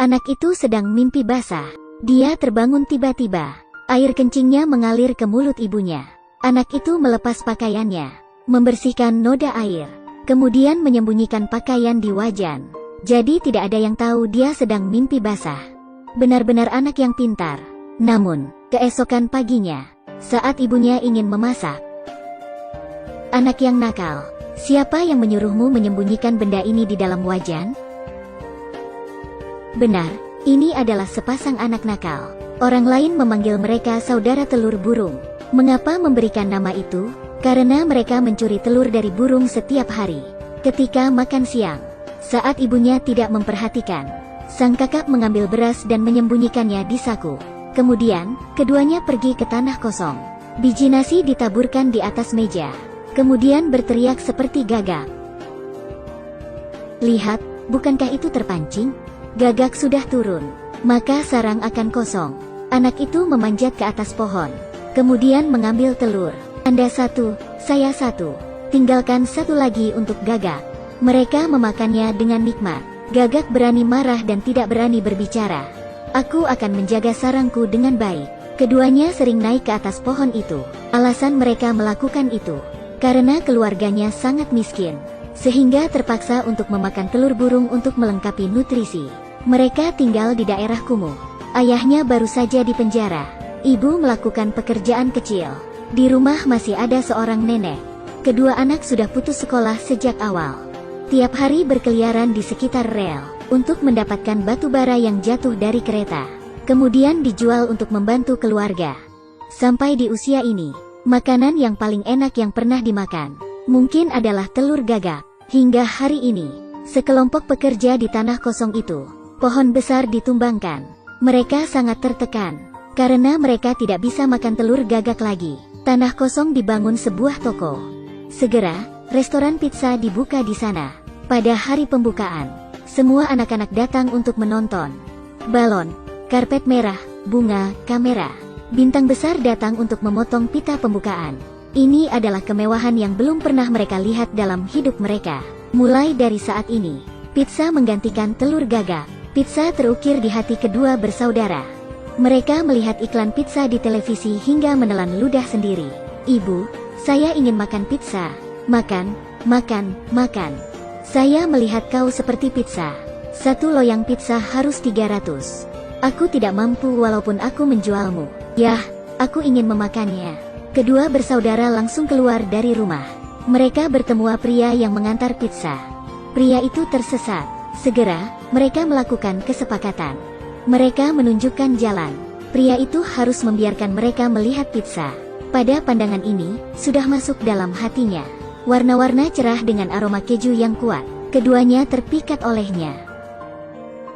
Anak itu sedang mimpi basah. Dia terbangun tiba-tiba. Air kencingnya mengalir ke mulut ibunya. Anak itu melepas pakaiannya, membersihkan noda air, kemudian menyembunyikan pakaian di wajan. Jadi tidak ada yang tahu dia sedang mimpi basah. Benar-benar anak yang pintar. Namun, keesokan paginya, saat ibunya ingin memasak, anak yang nakal, siapa yang menyuruhmu menyembunyikan benda ini di dalam wajan? Benar, ini adalah sepasang anak nakal. Orang lain memanggil mereka saudara telur burung. Mengapa memberikan nama itu? Karena mereka mencuri telur dari burung setiap hari. Ketika makan siang, saat ibunya tidak memperhatikan, sang kakak mengambil beras dan menyembunyikannya di saku. Kemudian, keduanya pergi ke tanah kosong. Biji nasi ditaburkan di atas meja. Kemudian berteriak seperti gagak. Lihat, bukankah itu terpancing? Gagak sudah turun, maka sarang akan kosong. Anak itu memanjat ke atas pohon, kemudian mengambil telur. Anda satu, saya satu. Tinggalkan satu lagi untuk Gagak. Mereka memakannya dengan nikmat. Gagak berani marah dan tidak berani berbicara. Aku akan menjaga sarangku dengan baik. Keduanya sering naik ke atas pohon itu. Alasan mereka melakukan itu, karena keluarganya sangat miskin, sehingga terpaksa untuk memakan telur burung untuk melengkapi nutrisi. Mereka tinggal di daerah kumuh. Ayahnya baru saja dipenjara. Ibu melakukan pekerjaan kecil. Di rumah masih ada seorang nenek. Kedua anak sudah putus sekolah sejak awal. Tiap hari berkeliaran di sekitar rel untuk mendapatkan batu bara yang jatuh dari kereta, kemudian dijual untuk membantu keluarga. Sampai di usia ini, makanan yang paling enak yang pernah dimakan mungkin adalah telur gagak. Hingga hari ini, sekelompok pekerja di tanah kosong itu, pohon besar ditumbangkan. Mereka sangat tertekan, karena mereka tidak bisa makan telur gagak lagi. Tanah kosong dibangun sebuah toko. Segera, restoran pizza dibuka di sana. Pada hari pembukaan, semua anak-anak datang untuk menonton. Balon, karpet merah, bunga, kamera, bintang besar datang untuk memotong pita pembukaan. Ini adalah kemewahan yang belum pernah mereka lihat dalam hidup mereka. Mulai dari saat ini, pizza menggantikan telur gagak. Pizza terukir di hati kedua bersaudara. Mereka melihat iklan pizza di televisi hingga menelan ludah sendiri. Ibu, saya ingin makan pizza. Makan, makan, makan. Saya melihat kau seperti pizza. Satu loyang pizza harus 300. Aku tidak mampu walaupun aku menjualmu. Yah, aku ingin memakannya. Kedua bersaudara langsung keluar dari rumah. Mereka bertemu pria yang mengantar pizza. Pria itu tersesat. Segera, mereka melakukan kesepakatan. Mereka menunjukkan jalan. Pria itu harus membiarkan mereka melihat pizza. Pada pandangan ini, sudah masuk dalam hatinya. Warna-warna cerah dengan aroma keju yang kuat. Keduanya terpikat olehnya.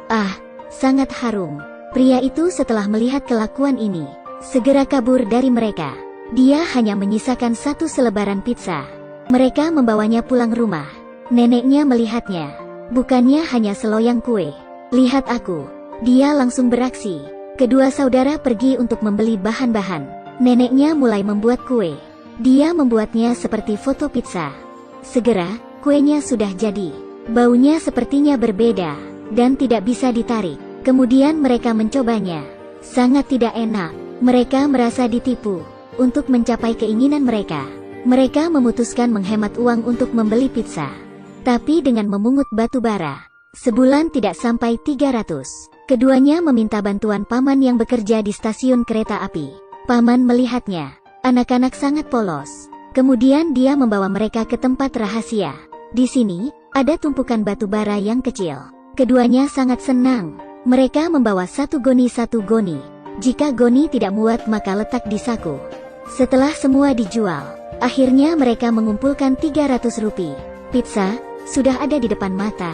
Ah, sangat harum. Pria itu setelah melihat kelakuan ini, segera kabur dari mereka. Dia hanya menyisakan satu selebaran pizza. Mereka membawanya pulang rumah. Neneknya melihatnya. Bukannya hanya seloyang kue. Lihat aku. Dia langsung beraksi. Kedua saudara pergi untuk membeli bahan-bahan. Neneknya mulai membuat kue. Dia membuatnya seperti foto pizza. Segera, kuenya sudah jadi. Baunya sepertinya berbeda, dan tidak bisa ditarik. Kemudian mereka mencobanya. Sangat tidak enak. Mereka merasa ditipu. Untuk mencapai keinginan mereka, mereka memutuskan menghemat uang untuk membeli pizza. Tapi dengan memungut batu bara, sebulan tidak sampai 300. Keduanya meminta bantuan paman yang bekerja di stasiun kereta api. Paman melihatnya. Anak-anak sangat polos. Kemudian dia membawa mereka ke tempat rahasia. Di sini, ada tumpukan batu bara yang kecil. Keduanya sangat senang. Mereka membawa satu goni. Jika goni tidak muat maka letak di saku. Setelah semua dijual, akhirnya mereka mengumpulkan 300 rupiah. Pizza sudah ada di depan mata.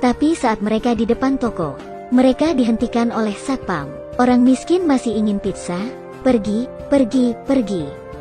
Tapi saat mereka di depan toko, mereka dihentikan oleh satpam. Orang miskin masih ingin pizza? Pergi.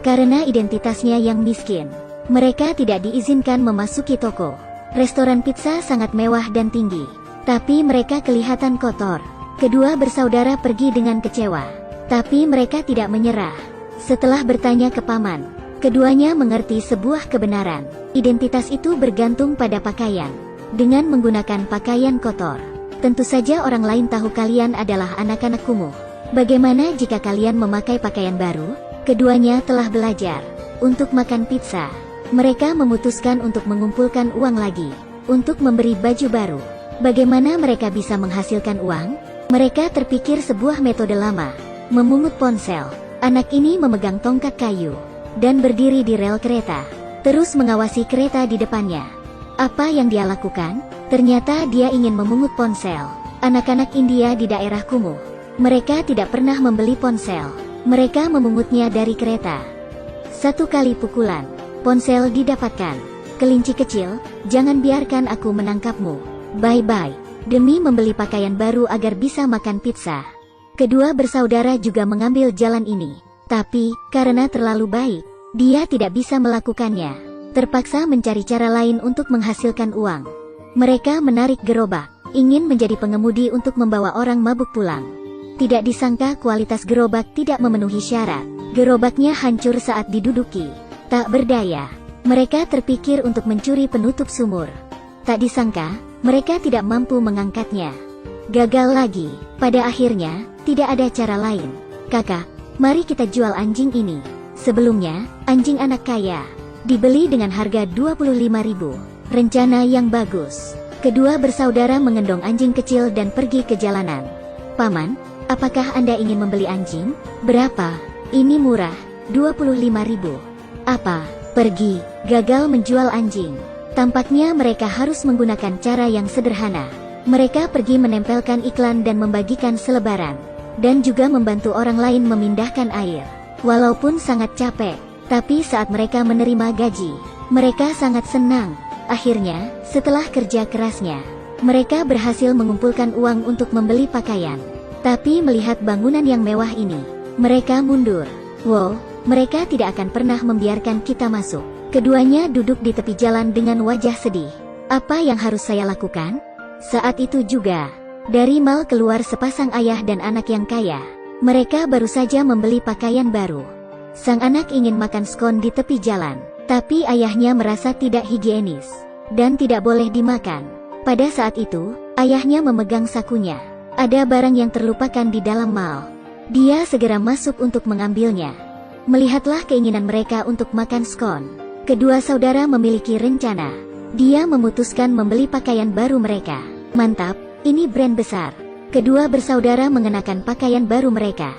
Karena identitasnya yang miskin, mereka tidak diizinkan memasuki toko. Restoran pizza sangat mewah dan tinggi, tapi mereka kelihatan kotor. Kedua bersaudara pergi dengan kecewa, tapi mereka tidak menyerah. Setelah bertanya ke paman, keduanya mengerti sebuah kebenaran. Identitas itu bergantung pada pakaian. Dengan menggunakan pakaian kotor, Tentu saja orang lain tahu kalian adalah anak-anak kumuh. Bagaimana jika kalian memakai pakaian baru? Keduanya telah belajar untuk makan pizza. Mereka memutuskan untuk mengumpulkan uang lagi untuk memberi baju baru. Bagaimana mereka bisa menghasilkan uang? Mereka terpikir sebuah metode lama, memungut ponsel. Anak ini memegang tongkat kayu dan berdiri di rel kereta, terus mengawasi kereta di depannya. Apa yang dia lakukan? Ternyata dia ingin memungut ponsel anak-anak India di daerah kumuh. Mereka tidak pernah membeli ponsel. Mereka memungutnya dari kereta. Satu kali pukulan, ponsel didapatkan. Kelinci kecil, jangan biarkan aku menangkapmu. Bye-bye. Demi membeli pakaian baru agar bisa makan pizza. Kedua bersaudara juga mengambil jalan ini. Tapi, karena terlalu baik, dia tidak bisa melakukannya. Terpaksa mencari cara lain untuk menghasilkan uang. Mereka menarik gerobak, ingin menjadi pengemudi untuk membawa orang mabuk pulang. Tidak disangka kualitas gerobak tidak memenuhi syarat. Gerobaknya hancur saat diduduki. Tak berdaya. Mereka terpikir untuk mencuri penutup sumur. Tak disangka, mereka tidak mampu mengangkatnya. Gagal lagi. Pada akhirnya, tidak ada cara lain. Kakak, mari kita jual anjing ini. Sebelumnya, anjing anak kaya. Dibeli dengan harga 25.000. Rencana yang bagus. Kedua bersaudara mengendong anjing kecil dan pergi ke jalanan. Paman, apakah Anda ingin membeli anjing? Berapa? Ini murah, 25.000. Apa? Pergi. Gagal menjual anjing. Tampaknya mereka harus menggunakan cara yang sederhana. Mereka pergi menempelkan iklan dan membagikan selebaran. Dan juga membantu orang lain memindahkan air. Walaupun sangat capek, tapi saat mereka menerima gaji, mereka sangat senang. Akhirnya, setelah kerja kerasnya, mereka berhasil mengumpulkan uang untuk membeli pakaian. Tapi melihat bangunan yang mewah ini, mereka mundur. Wow, mereka tidak akan pernah membiarkan kita masuk. Keduanya duduk di tepi jalan dengan wajah sedih. Apa yang harus saya lakukan? Saat itu juga, dari mal keluar sepasang ayah dan anak yang kaya. Mereka baru saja membeli pakaian baru. Sang anak ingin makan skon di tepi jalan, tapi ayahnya merasa tidak higienis dan tidak boleh dimakan. Pada saat itu, ayahnya memegang sakunya. Ada barang yang terlupakan di dalam mal. Dia segera masuk untuk mengambilnya. Melihatlah keinginan mereka untuk makan skon. Kedua saudara memiliki rencana. Dia memutuskan membeli pakaian baru mereka. Mantap, ini brand besar. Kedua bersaudara mengenakan pakaian baru mereka.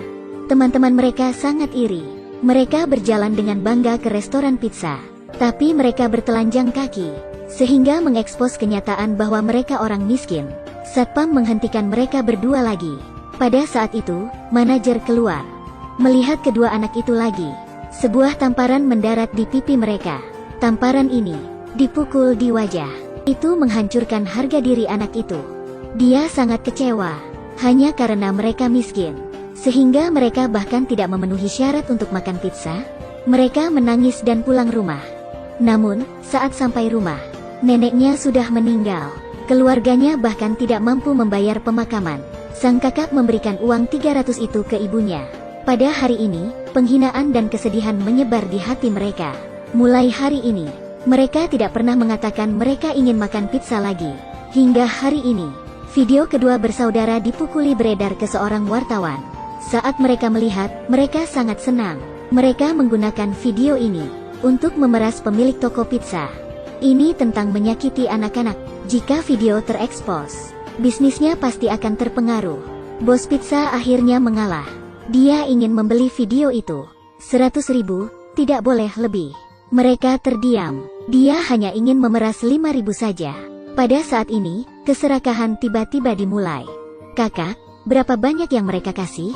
Teman-teman mereka sangat iri. Mereka berjalan dengan bangga ke restoran pizza. Tapi mereka bertelanjang kaki, sehingga mengekspos kenyataan bahwa mereka orang miskin. Satpam menghentikan mereka berdua lagi. Pada saat itu, manajer keluar. Melihat kedua anak itu lagi, sebuah tamparan mendarat di pipi mereka. Tamparan ini dipukul di wajah. Itu menghancurkan harga diri anak itu. Dia sangat kecewa, hanya karena mereka miskin, sehingga mereka bahkan tidak memenuhi syarat untuk makan pizza. Mereka menangis dan pulang rumah. Namun, saat sampai rumah, neneknya sudah meninggal. Keluarganya bahkan tidak mampu membayar pemakaman. Sang kakak memberikan uang 300 itu ke ibunya. Pada hari ini, penghinaan dan kesedihan menyebar di hati mereka. Mulai hari ini, mereka tidak pernah mengatakan mereka ingin makan pizza lagi. Hingga hari ini, video kedua bersaudara dipukuli beredar ke seorang wartawan. Saat mereka melihat, mereka sangat senang. Mereka menggunakan video ini untuk memeras pemilik toko pizza. Ini tentang menyakiti anak-anak. Jika video terekspos, bisnisnya pasti akan terpengaruh. Bos pizza akhirnya mengalah. Dia ingin membeli video itu. 100.000, tidak boleh lebih. Mereka terdiam. Dia hanya ingin memeras 5.000 saja. Pada saat ini, keserakahan tiba-tiba dimulai. Kakak, berapa banyak yang mereka kasih?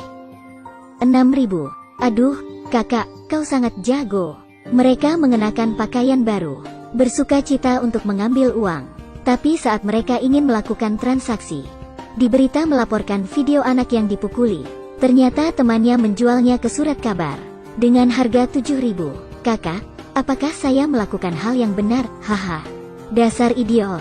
6.000. Aduh, kakak, kau sangat jago. Mereka mengenakan pakaian baru, bersuka cita untuk mengambil uang. Tapi saat mereka ingin melakukan transaksi, di berita melaporkan video anak yang dipukuli. Ternyata temannya menjualnya ke surat kabar dengan harga 7.000. Kakak, apakah saya melakukan hal yang benar? Haha, dasar idiot.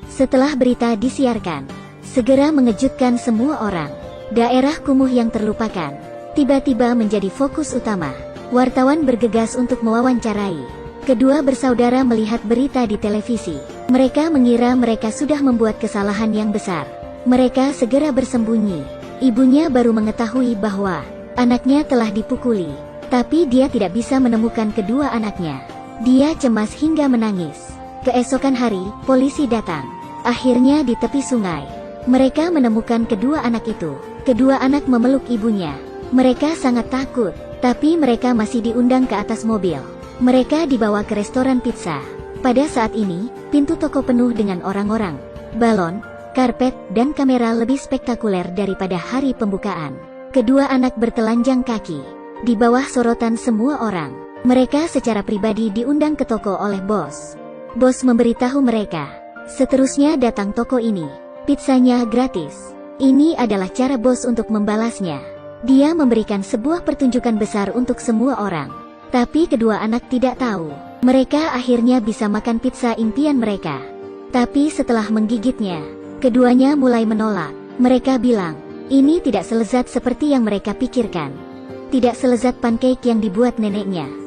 Setelah berita disiarkan, segera mengejutkan semua orang. Daerah kumuh yang terlupakan tiba-tiba menjadi fokus utama. Wartawan bergegas untuk mewawancarai. Kedua bersaudara melihat berita di televisi. Mereka mengira mereka sudah membuat kesalahan yang besar. Mereka segera bersembunyi. Ibunya baru mengetahui bahwa anaknya telah dipukuli, tapi dia tidak bisa menemukan kedua anaknya. Dia cemas hingga menangis. Keesokan hari, polisi datang. Akhirnya di tepi sungai, mereka menemukan kedua anak itu. Kedua anak memeluk ibunya. Mereka sangat takut, tapi mereka masih diundang ke atas mobil. Mereka dibawa ke restoran pizza. Pada saat ini, pintu toko penuh dengan orang-orang. Balon, karpet, dan kamera lebih spektakuler daripada hari pembukaan. Kedua anak bertelanjang kaki. Di bawah sorotan semua orang, mereka secara pribadi diundang ke toko oleh bos. Bos memberitahu mereka, seterusnya datang toko ini. Pizzanya gratis. Ini adalah cara bos untuk membalasnya. Dia memberikan sebuah pertunjukan besar untuk semua orang. Tapi kedua anak tidak tahu, mereka akhirnya bisa makan pizza impian mereka. Tapi setelah menggigitnya, keduanya mulai menolak. Mereka bilang, ini tidak selezat seperti yang mereka pikirkan. Tidak selezat pancake yang dibuat neneknya.